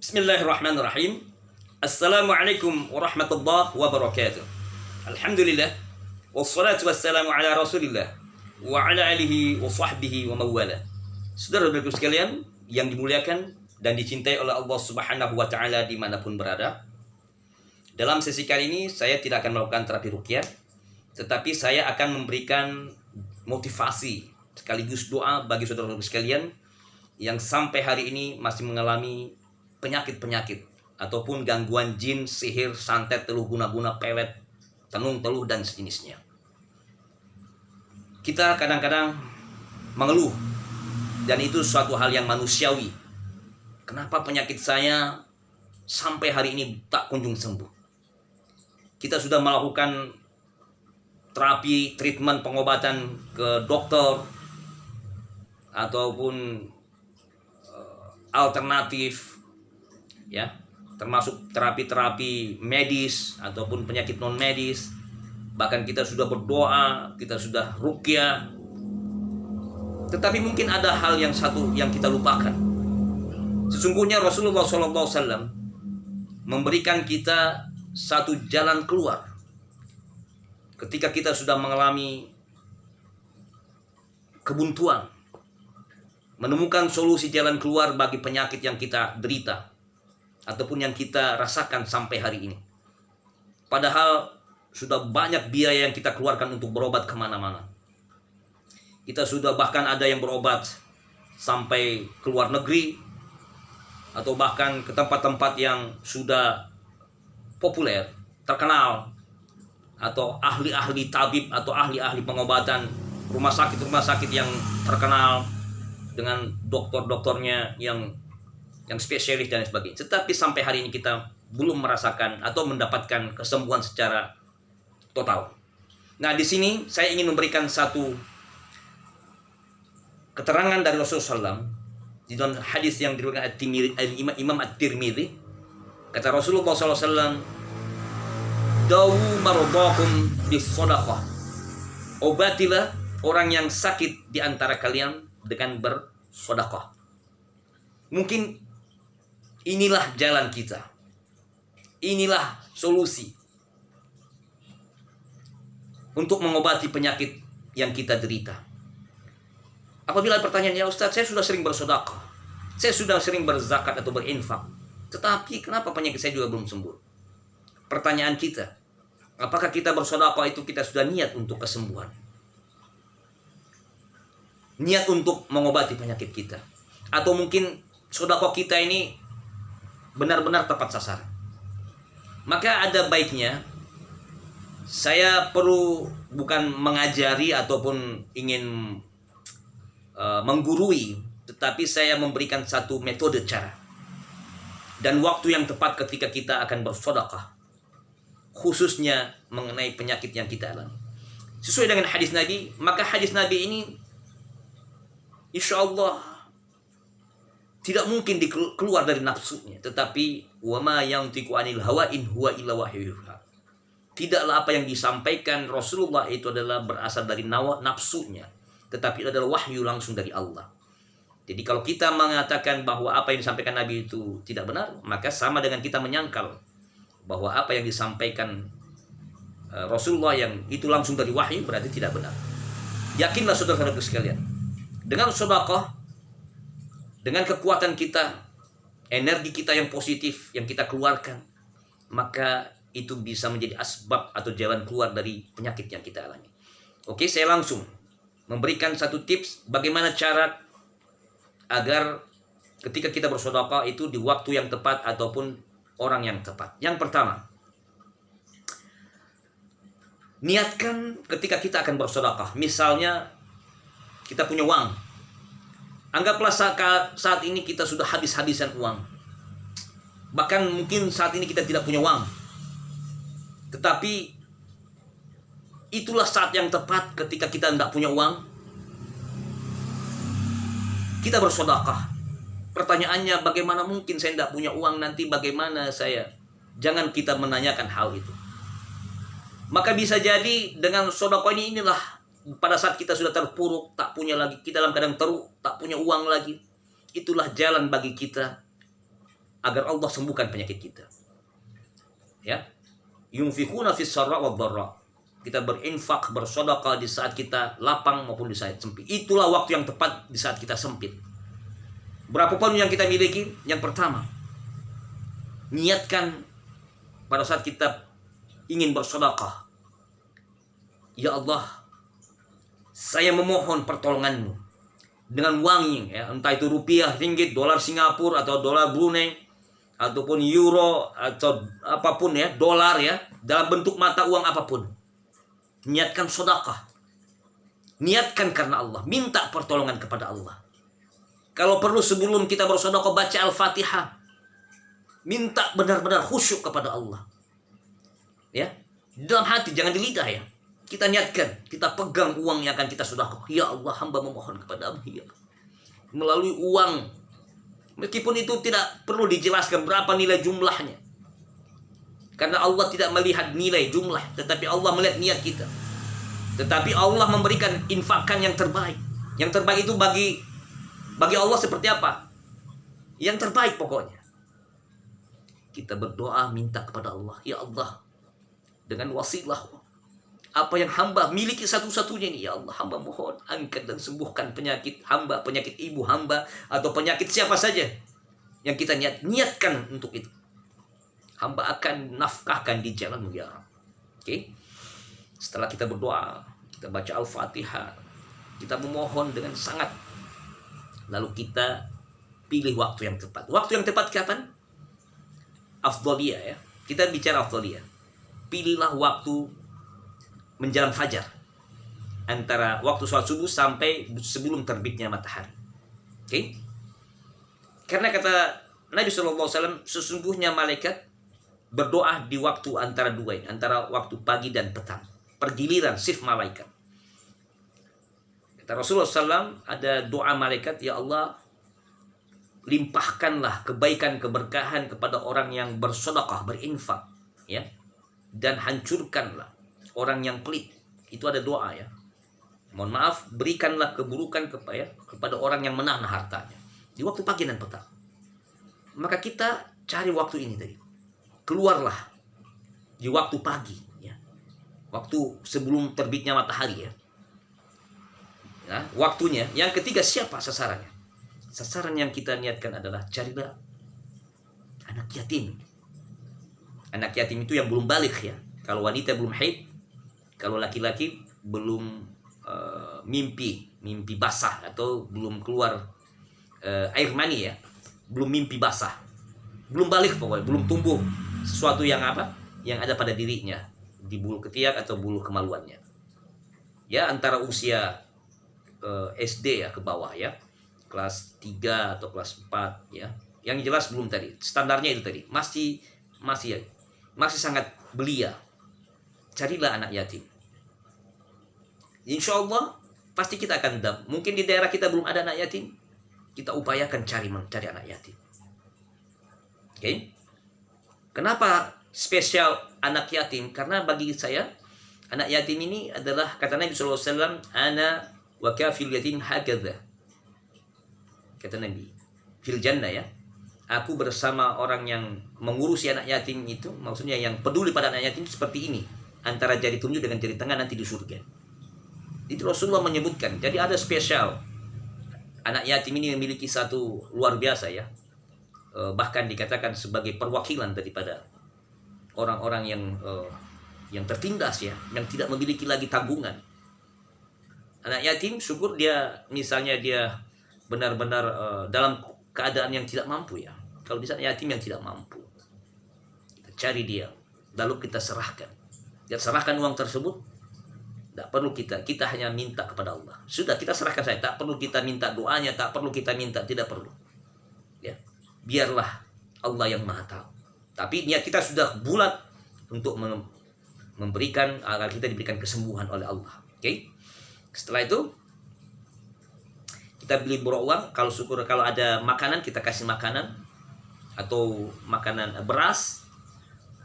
Bismillahirrahmanirrahim. Assalamualaikum warahmatullahi wabarakatuh. Alhamdulillah. Wassalatu wassalamu ala rasulillah wa ala alihi wa sahbihi wa mawala. Saudara-saudaraku sekalian yang dimuliakan dan dicintai oleh Allah Subhanahu wa taala dimanapun berada. Dalam sesi kali ini saya tidak akan melakukan terapi ruqyah, tetapi saya akan memberikan motivasi sekaligus doa bagi saudara-saudaraku sekalian yang sampai hari ini masih mengalami penyakit-penyakit ataupun gangguan jin, sihir, santet, teluh guna-guna, pelet, tenung, teluh, dan sejenisnya. Kita kadang-kadang mengeluh, dan itu suatu hal yang manusiawi. Kenapa penyakit saya sampai hari ini tak kunjung sembuh? Kita sudah melakukan terapi, treatment, pengobatan ke dokter ataupun alternatif, ya, termasuk terapi-terapi medis ataupun penyakit non medis. Bahkan kita sudah berdoa, kita sudah ruqyah, tetapi mungkin ada hal yang satu yang kita lupakan. Sesungguhnya Rasulullah SAW memberikan kita satu jalan keluar ketika kita sudah mengalami kebuntuan, menemukan solusi jalan keluar bagi penyakit yang kita derita ataupun yang kita rasakan sampai hari ini. Padahal sudah banyak biaya yang kita keluarkan untuk berobat kemana-mana. Kita sudah bahkan ada yang berobat sampai ke luar negeri atau bahkan ke tempat-tempat yang sudah populer, terkenal, atau ahli-ahli tabib atau ahli-ahli pengobatan, rumah sakit yang terkenal dengan dokter-dokternya yang spesialis dan sebagainya. Tetapi sampai hari ini kita belum merasakan atau mendapatkan kesembuhan secara total. Nah, di sini saya ingin memberikan satu keterangan dari Rasulullah SAW di dalam hadis yang diriwayatkan Imam At-Tirmidzi. Kata Rasulullah SAW, "Dawu maradakum bis-shadaqah." Obatilah orang yang sakit di antara kalian dengan bersedekah. Mungkin inilah jalan kita. Inilah solusi untuk mengobati penyakit yang kita derita. Apabila pertanyaan, ya Ustaz, saya sudah sering bersedekah, saya sudah sering berzakat atau berinfak, tetapi kenapa penyakit saya juga belum sembuh? Pertanyaan kita, apakah kita bersedekah itu kita sudah niat untuk kesembuhan? Niat untuk mengobati penyakit kita? Atau mungkin sedekah kita ini benar-benar tepat sasaran? Maka ada baiknya saya perlu bukan mengajari ataupun ingin menggurui, tetapi saya memberikan satu metode cara dan waktu yang tepat ketika kita akan bersedekah, khususnya mengenai penyakit yang kita alami. Sesuai dengan hadis Nabi, maka hadis Nabi ini insya Allah tidak mungkin keluar dari nafsunya, tetapi wama yantiqu anil hawa in huwa illa wahyu yuha. Tidaklah apa yang disampaikan Rasulullah itu adalah berasal dari nafsunya, tetapi adalah wahyu langsung dari Allah. Jadi kalau kita mengatakan bahwa apa yang disampaikan Nabi itu tidak benar, maka sama dengan kita menyangkal bahwa apa yang disampaikan Rasulullah yang itu langsung dari wahyu berarti tidak benar. Yakinlah saudara-saudaraku sekalian, dengan sedekah, dengan kekuatan kita, energi kita yang positif yang kita keluarkan, maka itu bisa menjadi asbab atau jalan keluar dari penyakit yang kita alami. Oke, saya langsung memberikan satu tips bagaimana cara agar ketika kita bersedekah itu di waktu yang tepat ataupun orang yang tepat. Yang pertama, niatkan ketika kita akan bersedekah. Misalnya kita punya uang, anggaplah saat ini kita sudah habis-habisan uang. Bahkan mungkin saat ini kita tidak punya uang, tetapi itulah saat yang tepat ketika kita tidak punya uang, kita bersedekah. Pertanyaannya, bagaimana mungkin saya tidak punya uang, nanti bagaimana saya? Jangan kita menanyakan hal itu. Maka bisa jadi dengan sedekah inilah pada saat kita sudah terpuruk, tak punya lagi, kita dalam keadaan teruk, tak punya uang lagi, itulah jalan bagi kita agar Allah sembuhkan penyakit kita. Ya. Yunfikuna fis sarra wad dharra. Kita berinfak, bersedekah di saat kita lapang maupun di saat sempit. Itulah waktu yang tepat di saat kita sempit. Berapapun yang kita miliki, yang pertama, niatkan pada saat kita ingin bersedekah. Ya Allah, saya memohon pertolonganmu dengan uang, ya, entah itu rupiah, ringgit, dolar Singapura atau dolar Brunei ataupun euro atau apapun, ya, dolar, ya, dalam bentuk mata uang apapun. Niatkan sedekah. Niatkan karena Allah, minta pertolongan kepada Allah. Kalau perlu sebelum kita bersedekah baca Al-Fatihah. Minta benar-benar khusyuk kepada Allah. Ya, dalam hati, jangan di lidah, ya. Kita niatkan, kita pegang uang yang akan kita sedekah. Ya Allah, hamba memohon kepadamu, ya. Melalui uang, meskipun itu tidak perlu dijelaskan berapa nilai jumlahnya. Karena Allah tidak melihat nilai jumlah, tetapi Allah melihat niat kita. Tetapi Allah memberikan infakan yang terbaik. Yang terbaik itu bagi Allah seperti apa? Yang terbaik pokoknya. Kita berdoa minta kepada Allah, ya Allah, dengan wasilah apa yang hamba miliki satu-satunya ini, ya Allah, hamba mohon angkat dan sembuhkan penyakit hamba, penyakit ibu hamba, atau penyakit siapa saja yang kita niatkan untuk itu. Hamba akan nafkahkan di jalan-Mu, ya Rabb. Oke. Setelah kita berdoa, kita baca Al-Fatihah, kita memohon dengan sangat. Lalu kita pilih waktu yang tepat. Waktu yang tepat kapan? Afdhaliyah, ya. Kita bicara afdhaliyah. Pilihlah waktu menjelang fajar. Antara waktu sholat subuh sampai sebelum terbitnya matahari. Oke. Karena kata Nabi SAW, sesungguhnya malaikat berdoa di waktu antara dua ini, antara waktu pagi dan petang. Pergiliran shift malaikat. Kata Rasulullah SAW, ada doa malaikat, ya Allah, limpahkanlah kebaikan, keberkahan kepada orang yang bersedekah, berinfak, ya, dan hancurkanlah orang yang pelit. Itu ada doa, ya. Mohon maaf, berikanlah keburukan kepada orang yang menahan hartanya. Di waktu pagi dan petang. Maka kita cari waktu ini tadi. Keluarlah di waktu pagi, ya. Waktu sebelum terbitnya matahari, ya. Nah, waktunya. Yang ketiga, siapa sasarannya? Sasaran yang kita niatkan adalah carilah anak yatim. Anak yatim itu yang belum balik, ya. Kalau wanita belum haid, kalau laki-laki belum mimpi basah atau belum keluar air mani, ya. Belum mimpi basah. Belum balik pokoknya, belum tumbuh sesuatu yang apa? Yang ada pada dirinya, di bulu ketiak atau bulu kemaluannya. Ya, antara usia SD, ya, ke bawah, ya. Kelas 3 atau kelas 4, ya. Yang jelas belum tadi. Standarnya itu tadi. Masih sangat belia. Carilah anak yatim. Insya Allah pasti kita akan mungkin di daerah kita belum ada anak yatim. Kita upayakan cari anak yatim. Oke. Kenapa spesial anak yatim? Karena bagi saya anak yatim ini adalah kata Nabi SAW, ana wa kafil yatim hakadha. Kata Nabi, fil jannah, ya. Aku bersama orang yang mengurusi anak yatim itu, maksudnya yang peduli pada anak yatim seperti ini. Antara jari telunjuk dengan jari tengah nanti di surga. Itu Rasulullah menyebutkan. Jadi ada spesial. Anak yatim ini memiliki satu luar biasa, ya. Bahkan dikatakan sebagai perwakilan daripada orang-orang yang tertindas, ya, yang tidak memiliki lagi tanggungan. Anak yatim, syukur dia misalnya dia benar-benar dalam keadaan yang tidak mampu, ya. Kalau bisa yatim yang tidak mampu, kita cari dia, lalu kita serahkan. Dia serahkan uang tersebut. Tidak perlu kita hanya minta kepada Allah. Sudah, kita serahkan saja. Tak perlu kita minta doanya, tak perlu kita minta, tidak perlu. Ya. Biarlah Allah yang Maha Tahu. Tapi niat kita sudah bulat untuk memberikan agar kita diberikan kesembuhan oleh Allah. Oke? Setelah itu kita beli uang. Kalau syukur kalau ada makanan kita kasih makanan atau makanan beras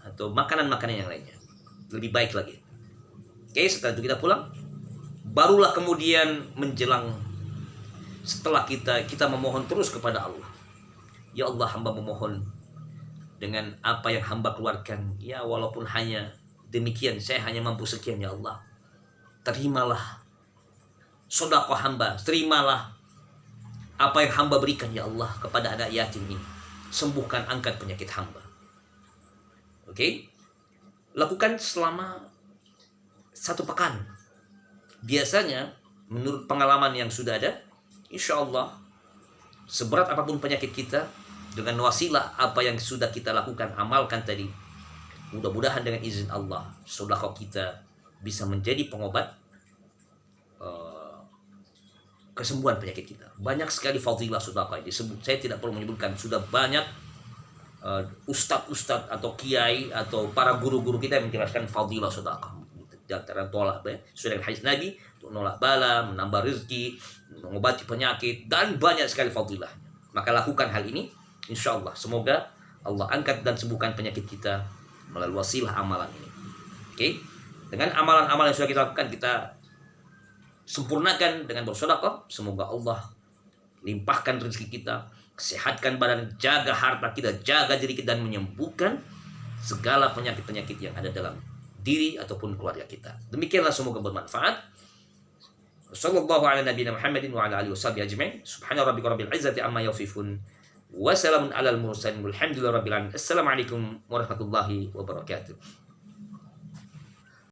atau makanan-makanan yang lainnya. Lebih baik lagi. Oke, setelah itu kita pulang. Barulah kemudian menjelang setelah kita memohon terus kepada Allah. Ya Allah, hamba memohon dengan apa yang hamba keluarkan. Ya walaupun hanya demikian, saya hanya mampu sekian ya Allah. Terimalah sedekah hamba, terimalah apa yang hamba berikan ya Allah kepada anak yatim ini. Sembuhkan, angkat penyakit hamba. Oke? Lakukan selama 1 pekan. Biasanya menurut pengalaman yang sudah ada, insya Allah seberat apapun penyakit kita, dengan wasilah apa yang sudah kita lakukan, amalkan tadi, mudah-mudahan dengan izin Allah sedekah kita bisa menjadi pengobat kesembuhan penyakit kita. Banyak sekali fadilah sedekah disebut. Saya tidak perlu menyebutkan, sudah banyak ustadz atau kiai atau para guru-guru kita yang menjelaskan fadilah sedekah. Di antara tolak sesuai dengan hadis Nabi, untuk menolak bala, menambah rezeki, mengobati penyakit, dan banyak sekali fadilah. Maka lakukan hal ini, insya Allah. Semoga Allah angkat dan sembuhkan penyakit kita melalui wasilah amalan ini. Oke? Dengan amalan-amalan yang sudah kita lakukan, kita sempurnakan dengan bersedekah. Semoga Allah limpahkan rezeki kita, sehatkan badan, jaga harta kita, jaga diri kita, dan menyembuhkan segala penyakit-penyakit yang ada dalam diri ataupun keluarga kita. Demikianlah, semoga bermanfaat. Sallallahu ala nabiyina Muhammadin wa ala alihi washabihi ajma'in. Subhana rabbika rabbil izzati amma yasifun. Wa salamun alal mursalin. Walhamdulillahi rabbil alamin. Assalamualaikum warahmatullahi wabarakatuh.